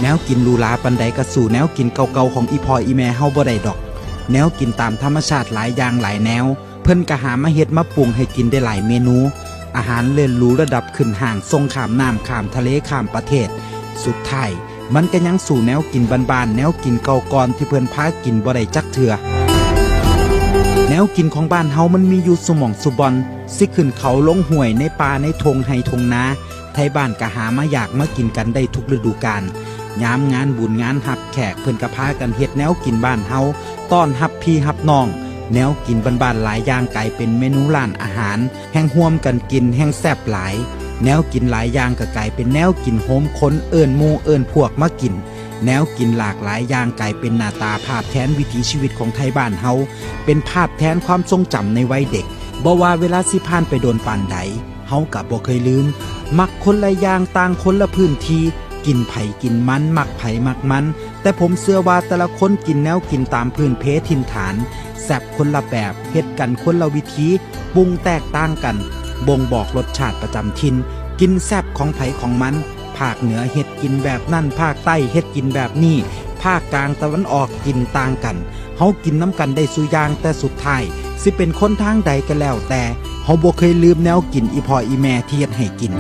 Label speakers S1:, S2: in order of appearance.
S1: นวกินลูลาปันใดก็สู่แนวกินเก่าๆของอีพออีแม่เฮาบ่ได้ดอกแนวกินตามธรรมชาติหลายอย่างหลายแนวเพิ่นก็หามาเฮ็ดมาปรุงให้กินได้หลายเมนูอาหารเลิศหรูระดับขึ้นห่างส่งข้ามน้ำข้ามทะเลข้ามประเทศสุดท้ายมันก็ยังสู่แนวกินบ้านๆแนวกินเก่าก่อนที่เพิ่นพากินบ่ได้จักเทื่อแนวกินของบ้านเฮามันมีอยู่สุหม่องสุบอนสิขึ้นเขาลงห้วยในป่าในทงไห้ทงนาไทบ้านก็หามาอยากมากินกันได้ทุกฤดูกาลยามงานบุญงานหับแขกเพิ่นก็พากันเฮ็ดแนวกินบ้านเฮาต้อนรับพี่รับน้องแนวกินบ้านๆหลายอย่างกลายเป็นเมนูร้านอาหารแห่งร่วมกันกินแห่งแซ่บหลายแนวกินหลายอย่างก็กลายเป็นแนวกินโฮมค้นเอิ้นหมู่เอิ้นพวกมากินแนวกินหลากหลายอย่างกลายเป็นหน้าตาภาพแทนวิถีชีวิตของไทยบ้านเฮาเป็นภาพแทนความทรงจำในวัยเด็กบ่ว่าเวลาสิผ่านไปโดนปานใดเฮาก็บ่เคยลืมมักคนละอย่างต่างคนละพื้นที่กินไผกินมันมักไผมักมันแต่ผมเชื่อว่าแต่ละคนกินแนวกินตามพื้นเพถิ่นฐานแซ่บคนละแบบเฮ็ดกันคนละวิธีปรุงแตกต่างกันบ่งบอกรสชาติประจำถิ่นกินแซ่บของไผของมันภาคเหนือเฮ็ดกินแบบนั่นภาคใต้เฮ็ดกินแบบนี้ภาคกลางตะวันออกกินต่างกันเฮากินน้ำกันได้สุอย่างแต่สุดท้ายสิเป็นคนทางใดก็แล้วแต่เฮาบ่เคยลืมแนวกินอีพ่ออีแม่ที่เฮ็ดให้กิน